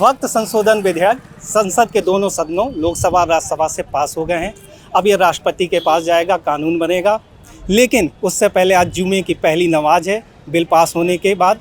वक्त संशोधन विधेयक संसद के दोनों सदनों लोकसभा और राज्यसभा से पास हो गए हैं। अब ये राष्ट्रपति के पास जाएगा, कानून बनेगा। लेकिन उससे पहले आज जुमे की पहली नमाज है। बिल पास होने के बाद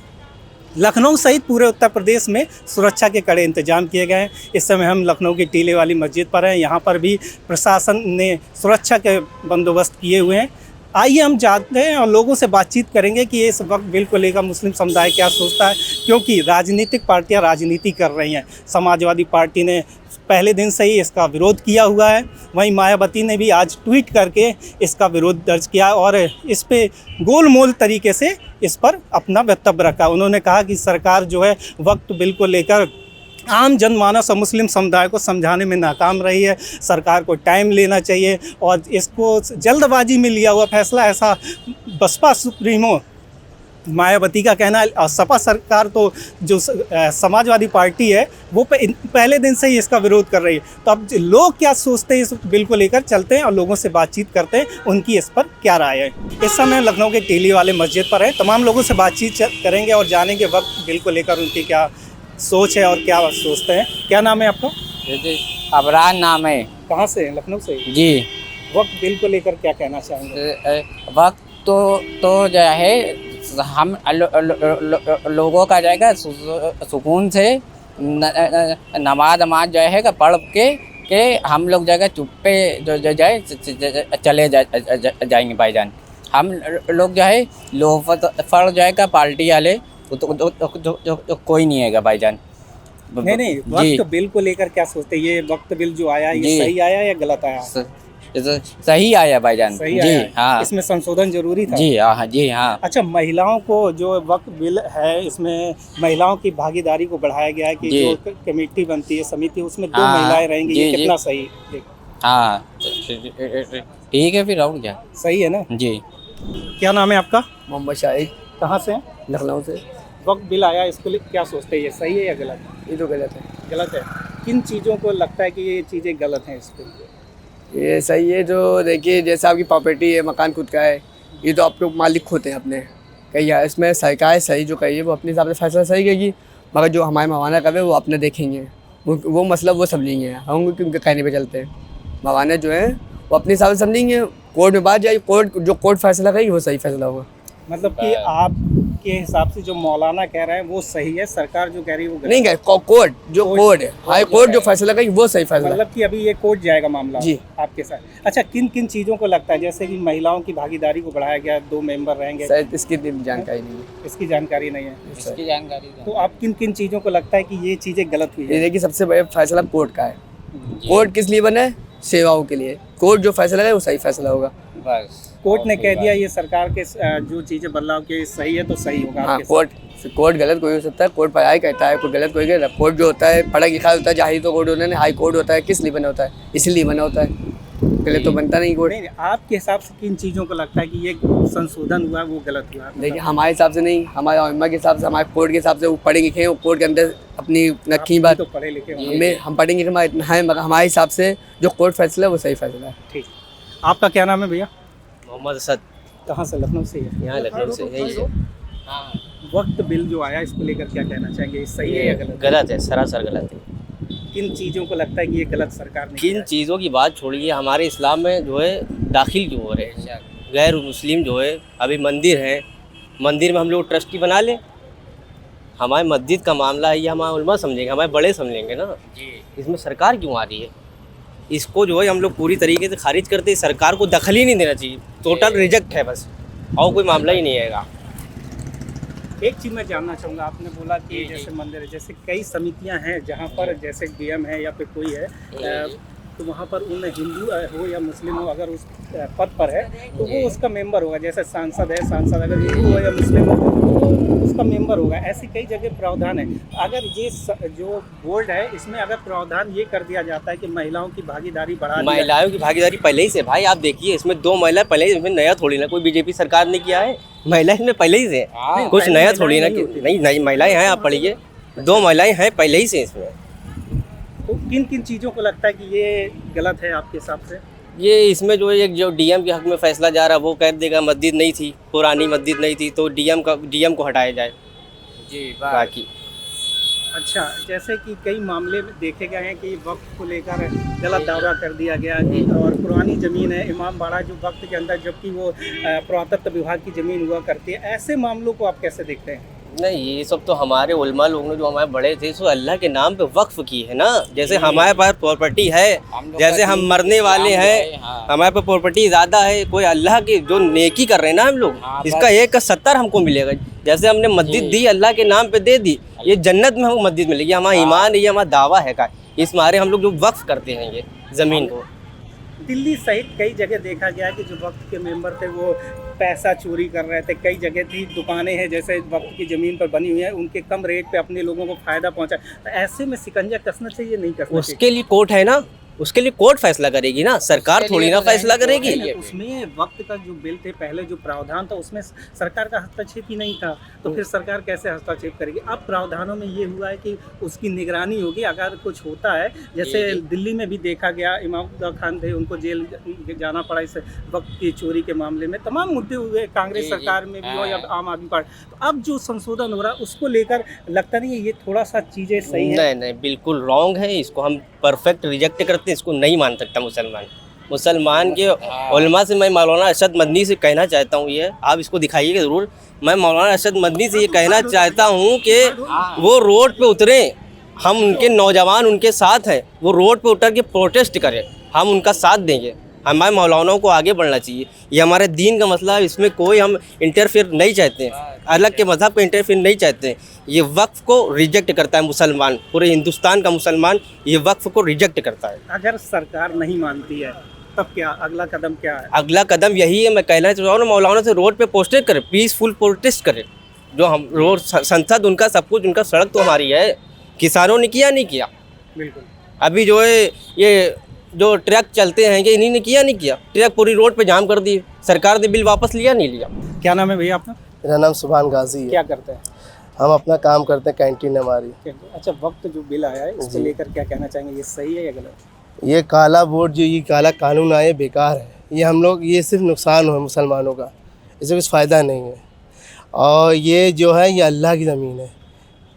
लखनऊ सहित पूरे उत्तर प्रदेश में सुरक्षा के कड़े इंतजाम किए गए हैं। इस समय हम लखनऊ की टीले वाली मस्जिद पर हैं। यहाँ पर भी प्रशासन ने सुरक्षा के बंदोबस्त किए हुए हैं। आइए हम जानते हैं और लोगों से बातचीत करेंगे कि इस वक्त बिल को लेकर मुस्लिम समुदाय क्या सोचता है, क्योंकि राजनीतिक पार्टियां राजनीति कर रही हैं। समाजवादी पार्टी ने पहले दिन से ही इसका विरोध किया हुआ है। वहीं मायावती ने भी आज ट्वीट करके इसका विरोध दर्ज किया और इस पे गोलमोल तरीके से इस पर अपना वक्तव्य रखा। उन्होंने कहा कि सरकार जो है वक्त बिल को लेकर आम जनमानस और मुस्लिम समुदाय को समझाने में नाकाम रही है। सरकार को टाइम लेना चाहिए और इसको जल्दबाजी में लिया हुआ फैसला, ऐसा बसपा सुप्रीमो मायावती का कहना है। और सपा सरकार तो जो समाजवादी पार्टी है वो पहले दिन से ही इसका विरोध कर रही है। तो अब लोग क्या सोचते हैं इस बिल को लेकर, चलते हैं और लोगों से बातचीत करते हैं उनकी इस पर क्या राय है। इस समय लखनऊ के टीली वाले मस्जिद पर है। तमाम लोगों से बातचीत करेंगे और जानेंगे वक्त बिल को लेकर उनकी क्या सोच है और क्या सोचते हैं। क्या नाम है आपका? अबरार नाम है। कहाँ से? लखनऊ से जी। वक्त बिल को लेकर क्या कहना चाहेंगे? वक्त तो जो है हम लोगों का जाएगा सुकून से नमाज जो है पढ़ के हम लोग जगह चुप्पे जो जाए चले जाएंगे भाईजान। हम लोग जो है फड़ जाएगा पार्टी वाले तो कोई नहीं है भाईजान। नहीं, वक्त बिल को लेकर क्या सोचते हैं? ये वक्त बिल जो आया ये सही आया या गलत आया? सही आया भाईजान। सही जी आया। हाँ। इसमें संशोधन जरूरी था। जी हाँ, जी हाँ। अच्छा, महिलाओं को जो वक्त बिल है इसमें महिलाओं की भागीदारी को बढ़ाया गया है कि जो कमेटी बनती है, समिति, उसमें 2 महिलाएं रहेंगी। ये कितना सही? हाँ ठीक है, फिर और क्या सही है ना? जी। क्या नाम है आपका? मोहम्मद शाहिद। कहाँ से? लखनऊ से। वक्त बिल आया, इसको क्या सोचते हैं? ये सही है या गलत? ये तो गलत है। गलत है। किन चीज़ों को लगता है कि ये चीज़ें गलत हैं? इस पर ये सही है। जो देखिए जैसे आपकी प्रॉपर्टी है, मकान खुद का है, ये तो आपके मालिक होते हैं अपने। कही इसमें सरकार सही जो कही है वो अपने हिसाब से फैसला सही करेगी, मगर जो हमारे मवाना करे वो अपने देखेंगे। वो मतलब वो समझेंगे, हम उनके कहने पे चलते हैं। मवाना जो है वो अपने हिसाब से समझेंगे, कोर्ट में बात जाए, कोर्ट फैसला करेगी वो सही फैसला होगा। मतलब कि आपके हिसाब से जो मौलाना कह रहे हैं वो सही है, सरकार जो कह रही है वो गलत नहीं कहे। कोर्ट है, हाई कोर्ट जो फैसला करेगी वो सही फैसला। मतलब कि अभी ये कोर्ट जाएगा मामला जी आपके साथ। अच्छा, किन किन चीज़ों को लगता है जैसे कि महिलाओं की भागीदारी को बढ़ाया गया, 2 मेंबर रहेंगे? शायद इसकी जानकारी नहीं है। इसकी जानकारी नहीं है। इसकी जानकारी तो आप किन किन चीज़ों को लगता है कि ये चीज़ें गलत हुई है? ये देखिए सबसे बड़ा फैसला कोर्ट का है। कोर्ट किस लिए बना है? सेवाओं के लिए। कोर्ट जो फैसला है वो सही फैसला होगा। बस कोर्ट ने कह दिया ये सरकार के जो चीज़ें बदलाव के सही है तो सही होगा। हाँ, कोर्ट गलत कोई हो सकता है। कोर्ट पढ़ाई कहता है, कोई गलत कोई गलत। कोर्ट जो होता है पढ़ा लिखा होता है, जाहिर तो कोर्ट होता है। हाई कोर्ट होता है, किस लिए बना होता है? इसलिए बना होता है, पहले तो बनता नहीं कोर्ट। नहीं, आपके हिसाब से किन चीज़ों को लगता है कि ये संशोधन हुआ वो गलत हुआ? देखिए हमारे हिसाब से नहीं, हमारे उम्मा के हिसाब से, हमारे कोर्ट के हिसाब से वो पढ़े लिखे हैं, वो कोर्ट के अंदर अपनी रखी बात। तो पढ़े लिखे हमें हम पढ़े लिखे हैं, मगर हमारे हिसाब से जो कोर्ट फैसला है वो सही फैसला है। ठीक। आपका क्या नाम है भैया? मोहम्मद असद। कहाँ से? लखनऊ से ही? यहाँ लखनऊ से यही से। वक्त बिल जो आया इसको लेकर क्या कहना चाहेंगे? सही है या गलत? गलत है, सरासर गलत है। किन चीज़ों को लगता है कि ये गलत सरकार ने किन किया? चीज़ों की बात छोड़िए, हमारे इस्लाम में जो है दाखिल क्यों हो रहे हैं गैर मुस्लिम जो है? अभी मंदिर है, मंदिर में हम लोग ट्रस्टी बना लें? हमारे मस्जिद का मामला है, ये हमारे उलमा समझेंगे, हमारे बड़े समझेंगे ना। इसमें सरकार क्यों आ रही है? इसको जो है हम लोग पूरी तरीके से खारिज करते हैं। सरकार को दखल ही नहीं देना चाहिए, टोटल रिजेक्ट है बस, और कोई मामला ही नहीं आएगा। एक चीज़ मैं जानना चाहूँगा, आपने बोला कि जैसे मंदिर है, जैसे कई समितियां हैं जहाँ पर जैसे डीएम है या फिर कोई है तो वहाँ पर उन हिंदू हो या मुस्लिम हो, अगर उस पद पर है तो वो उसका मेंबर होगा। जैसे सांसद है, सांसद अगर हिंदू हो या मुस्लिम हो तो उसका मेंबर होगा। ऐसी कई जगह प्रावधान है। अगर ये जो बोर्ड है इसमें अगर प्रावधान ये कर दिया जाता है कि महिलाओं की भागीदारी बढ़ा, महिलाओं की भागीदारी पहले ही से भाई आप देखिए, इसमें 2 महिला पहले ही, इसमें नया थोड़ी ना कोई बीजेपी सरकार ने किया है। महिला इसमें पहले ही से, कुछ नया थोड़ी ना। नहीं, नई महिलाएं हैं, आप पढ़िए, 2 महिलाएं हैं पहले ही से इसमें। तो किन किन चीज़ों को लगता है कि ये गलत है आपके हिसाब से? ये इसमें जो एक जो डीएम के हक में फैसला जा रहा है वो कह देगा मस्जिद नहीं थी, पुरानी मस्जिद नहीं थी तो डीएम को हटाया जाए। जी बाकी अच्छा, जैसे कि कई मामले में देखे गए हैं कि वक्फ को लेकर गलत दावा कर दिया गया कि और पुरानी ज़मीन है इमाम बाड़ा जो वक्त के अंदर, जबकि वो पुरातत्व विभाग की ज़मीन हुआ करती है। ऐसे मामलों को आप कैसे देखते हैं? नहीं, ये सब तो हमारे उलमा लोग ने जो हमारे बड़े थे सो अल्लाह के नाम पे वक्फ की है ना। जैसे हमारे पास प्रॉपर्टी है, जैसे हम मरने वाले हैं, हमारे पास प्रॉपर्टी ज़्यादा है, कोई अल्लाह की जो नेकी कर रहे हैं ना हम लोग, इसका 1 का 70 हमको मिलेगा। जैसे हमने मस्जिद दी अल्लाह के नाम पे दे दी, ये जन्नत में हमको मस्जिद मिलेगी। हमारा ईमान है, ये हमारा दावा है का, इस मारे हम लोग जो वक्फ करते हैं ये ज़मीन को। दिल्ली सहित कई जगह देखा गया है कि जो वक्त के मेंबर थे वो पैसा चोरी कर रहे थे। कई जगह थी दुकानें हैं जैसे वक्त की ज़मीन पर बनी हुई है, उनके कम रेट पे अपने लोगों को फ़ायदा पहुंचा। तो ऐसे में शिकंजा कसना चाहिए, नहीं कसना चाहिए? उसके लिए कोर्ट है ना, उसके लिए कोर्ट फैसला करेगी ना, सरकार थोड़ी ना फैसला करेगी। उसमें वक्त का जो बिल थे पहले जो प्रावधान था उसमें सरकार का हस्तक्षेप ही नहीं था, तो फिर सरकार कैसे हस्तक्षेप करेगी? अब प्रावधानों में ये हुआ है कि उसकी निगरानी होगी अगर कुछ होता है। जैसे दिल्ली में भी देखा गया, इमाम खान थे, उनको जेल जाना पड़ा इस वक्त की चोरी के मामले में। तमाम मुद्दे हुए कांग्रेस सरकार में भी हो या आम आदमी पार्टी। तो अब जो संशोधन हो रहा है उसको लेकर लगता नहीं है ये थोड़ा सा चीज़ें सही है? नहीं नहीं, बिल्कुल रॉन्ग है। इसको हम परफेक्ट रिजेक्ट करते हैं, इसको नहीं मान सकता मुसलमान के उलमा से मैं मौलाना अरशद मदनी से कहना चाहता हूँ, ये आप इसको दिखाइएगा ज़रूर। मैं मौलाना अरशद मदनी से ये कहना चाहता हूँ कि वो रोड पे उतरे, हम उनके नौजवान उनके साथ हैं, वो रोड पे उतर के प्रोटेस्ट करें, हम उनका साथ देंगे। हमारे मौलानाओं को आगे बढ़ना चाहिए, ये हमारे दीन का मसला है, इसमें कोई हम इंटरफेयर नहीं चाहते हैं, अलग के मज़हब को इंटरफेयर नहीं चाहते हैं। ये वक्फ को रिजेक्ट करता है मुसलमान, पूरे हिंदुस्तान का मुसलमान ये वक्फ को रिजेक्ट करता है। अगर सरकार नहीं मानती है तब क्या अगला कदम क्या है? अगला कदम यही है, मैं कहना चाहता हूँ मौलाना से रोड पे प्रोटेस्ट करें, पीसफुल प्रोटेस्ट करें। जो हम रोड संसद उनका सब कुछ, उनका सड़क तो हमारी है, किसानों ने किया नहीं किया? बिल्कुल। अभी जो है ये जो ट्रक चलते हैं कि इन्हीं ने किया नहीं किया? ट्रक पूरी रोड पे जाम कर दी, सरकार ने बिल वापस लिया नहीं लिया। क्या नाम है भैया आपका? मेरा नाम सुभान गाजी है। क्या करते हैं? हम अपना काम करते हैं, कैंटीन हमारी। अच्छा, वक्त जो बिल आया है इसको लेकर क्या कहना चाहेंगे, ये सही है या गलत? ये काला वोट जो ये काला कानून आया बेकार है। ये हम लोग, ये सिर्फ नुकसान हो मुसलमानों का, इससे कुछ फ़ायदा नहीं है। और ये जो है ये अल्लाह की ज़मीन है,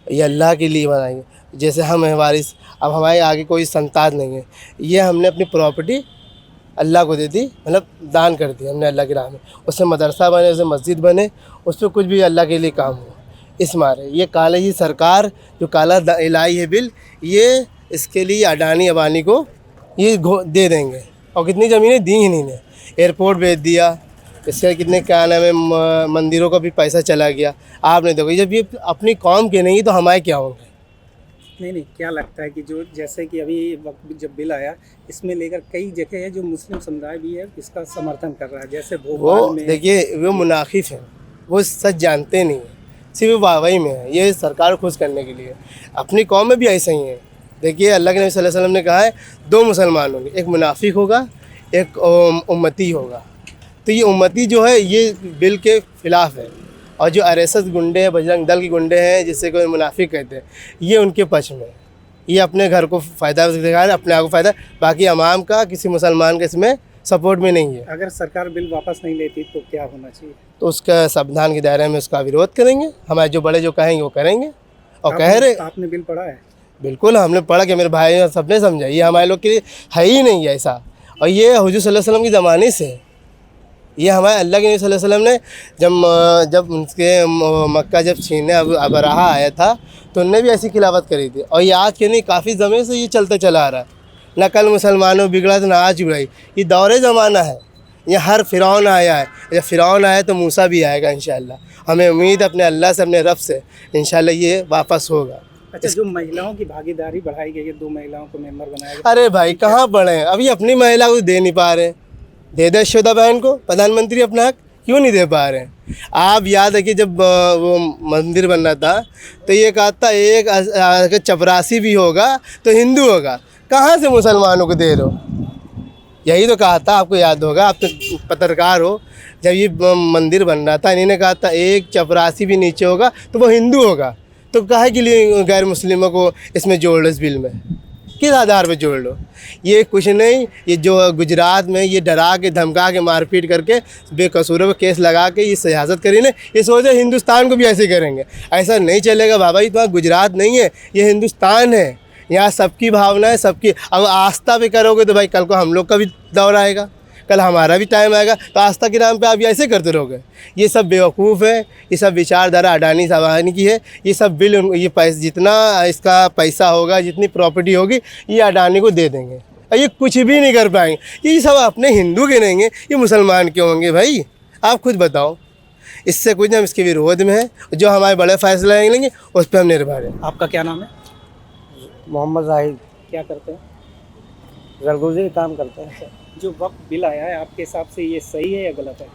ये अल्लाह के लिए बनाएंगे। जैसे हम हैं वारिस, अब हमारे आगे कोई संतान नहीं है, ये हमने अपनी प्रॉपर्टी अल्लाह को दे दी, मतलब दान कर दी हमने अल्लाह की राह में। उसमें मदरसा बने, उसमें मस्जिद बने, उस पर कुछ भी अल्लाह के लिए काम हो। इस मारे ये काले ही सरकार जो काला लाई है बिल, ये इसके लिए अडानी अबानी को ये दे देंगे। और कितनी ज़मीनें दी ही नहीं ने, एयरपोर्ट भेज दिया, इसके कितने क्या नाम है मंदिरों का भी पैसा चला गया। आपने देखो जब ये अपनी कौम के नहीं तो हमारे क्या होंगे? नहीं, क्या लगता है कि जो जैसे कि अभी वक्त जब बिल आया इसमें लेकर कई जगह है जो मुस्लिम समुदाय भी है इसका समर्थन कर रहा है, जैसे वो देखिए वो मुनाफिक है, वो सच जानते नहीं है, सिर्फ वाहवाही में है, ये सरकार को खुश करने के लिए। अपनी कौम में भी ऐसा ही है। देखिए अल्लाह के नबी सल्लल्लाहु अलैहि वसल्लम ने कहा है 2 मुसलमान होंगे, एक मुनाफिक होगा, एक उम्मती होगा। तो ये उम्मती जो है ये बिल के ख़िलाफ़ है, और जो आरएसएस गुंडे हैं, बजरंग दल के गुंडे हैं जिससे कोई मुनाफिक कहते हैं, ये उनके पक्ष में। ये अपने घर को फ़ायदा दिखा रहे हैं, अपने आप को फ़ायदा, बाकी अवाम का किसी मुसलमान के इसमें सपोर्ट में नहीं है। अगर सरकार बिल वापस नहीं लेती तो क्या होना चाहिए? तो उसका संविधान के दायरे में उसका विरोध करेंगे, हमारे जो बड़े जो कहेंगे वो करेंगे। और कह रहे आपने बिल पढ़ा है? बिल्कुल हमने पढ़ा कि मेरे भाई सबने समझा, ये हमारे लोग के लिए है ही नहीं ऐसा। और ये हुजूर सल्लल्लाहु अलैहि वसल्लम की ज़माने से, ये हमारे अल्लाह के नबी सल्लल्लाहु अलैहि वसल्लम ने जब उनके मक्का जब छीनने अबराहा आया था तो उनने भी ऐसी खिलाफत करी थी। और ये आज के नहीं काफ़ी ज़माने से ये चलता चला आ रहा है। न कल मुसलमानों बिगड़ा तो ना आज बिगड़ाई, ये दौरे ज़माना है। ये हर फ़िरौन आया है, जब फ़िरौन आया तो मूसा भी आएगा इंशाअल्लाह। हमें उम्मीद अपने अल्लाह से, अपने रब से, इंशाअल्लाह ये वापस होगा। अच्छा, जो महिलाओं की भागीदारी बढ़ाई गई है, 2 महिलाओं को मेंबर बनाया गया। अरे भाई कहाँ बढ़े, अभी अपनी महिला को दे नहीं पा रहे। दे दे यशोदा बहन को प्रधानमंत्री अपना हक, क्यों नहीं दे पा रहे? आप याद है कि जब वो मंदिर बनना था तो ये कहा था एक अगर चपरासी भी होगा तो हिंदू होगा, कहाँ से मुसलमानों को दे रहे हो? यही तो कहा था, आपको याद होगा, आप तो पत्रकार हो। जब ये मंदिर बन रहा था इन्हीं ने कहा था एक चपरासी भी नीचे होगा तो वो हिंदू होगा, तो काहे के लिए गैर मुस्लिमों को इसमें जोड़ इस बिल में? किस आधार पे जोड़ लो? ये कुछ नहीं, ये जो गुजरात में ये डरा के धमका के मारपीट करके बेकसूरों पे केस लगा के ये सियासत करी ना, ये सोचे हिंदुस्तान को भी ऐसे करेंगे। ऐसा नहीं चलेगा बाबा जी, तुम्हारा गुजरात नहीं है, ये हिंदुस्तान है। यहाँ सबकी भावना है, सबकी। अब आस्था पे करोगे तो भाई कल को हम लोग का भी दौर आएगा, कल हमारा भी टाइम आएगा, तो आस्था के नाम पे आप ऐसे करते रहोगे। ये सब बेवकूफ़ है, ये सब विचारधारा अडानी साहबानी की है। ये सब बिल ये पैसा जितना इसका पैसा होगा, जितनी प्रॉपर्टी होगी, ये अडानी को दे देंगे और ये कुछ भी नहीं कर पाएंगे। ये सब अपने हिंदू के रहेंगे, ये मुसलमान क्यों होंगे भाई? आप खुद बताओ। इससे कुछ हम इसके विरोध में है, जो हमारे बड़े फैसले लेंगे उस पर हम निर्भर हैं। आपका क्या नाम है? मोहम्मद जाहिद, क्या करते हैं? जरगोजी काम करते हैं। जो वक्त बिल आया है आपके हिसाब से ये सही है या गलत है?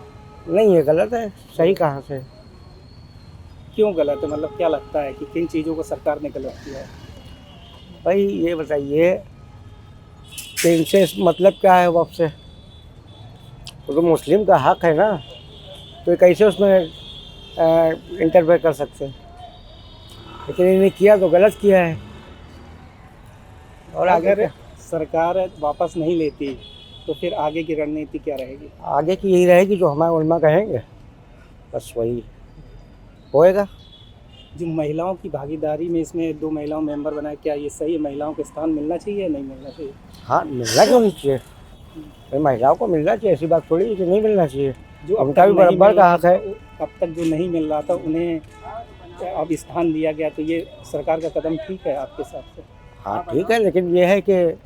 नहीं, ये गलत है। सही कहाँ से? क्यों गलत है? मतलब क्या लगता है कि किन चीज़ों को सरकार ने गलत किया है? भाई ये बताइए कि इनसे मतलब क्या है वक्त से? वो तो मुस्लिम का हक है ना, तो कैसे उसमें इंटरफेयर कर सकते हैं? लेकिन इन्हें किया तो गलत किया है। और अगर सरकार वापस नहीं लेती तो फिर आगे की रणनीति क्या रहेगी? आगे की यही रहेगी जो हमारे उलमा कहेंगे, बस वही होएगा। जो महिलाओं की भागीदारी में इसमें 2 महिलाओं मेंबर बनाए, क्या ये सही है? महिलाओं को स्थान मिलना चाहिए या नहीं मिलना चाहिए? हाँ, मिलना क्यों नहीं चाहिए? भाई महिलाओं को मिलना चाहिए, ऐसी बात थोड़ी है कि नहीं मिलना चाहिए। जो अब उनका भी तक नहीं बराबर मिल का रहा हक है। था, अब तक जो नहीं मिल रहा था उन्हें अब स्थान दिया गया, तो ये सरकार का कदम ठीक है आपके हिसाब से? हाँ ठीक है, लेकिन ये है कि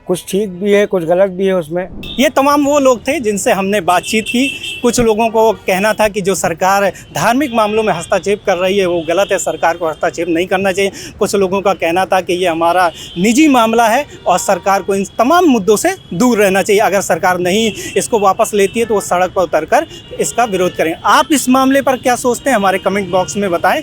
कुछ ठीक भी है, कुछ गलत भी है उसमें। ये तमाम वो लोग थे जिनसे हमने बातचीत की। कुछ लोगों को कहना था कि जो सरकार धार्मिक मामलों में हस्तक्षेप कर रही है वो गलत है, सरकार को हस्तक्षेप नहीं करना चाहिए। कुछ लोगों का कहना था कि ये हमारा निजी मामला है और सरकार को इन तमाम मुद्दों से दूर रहना चाहिए। अगर सरकार नहीं इसको वापस लेती है तो वो सड़क पर उतर कर इसका विरोध करें। आप इस मामले पर क्या सोचते हैं? हमारे कमेंट बॉक्स में बताएं।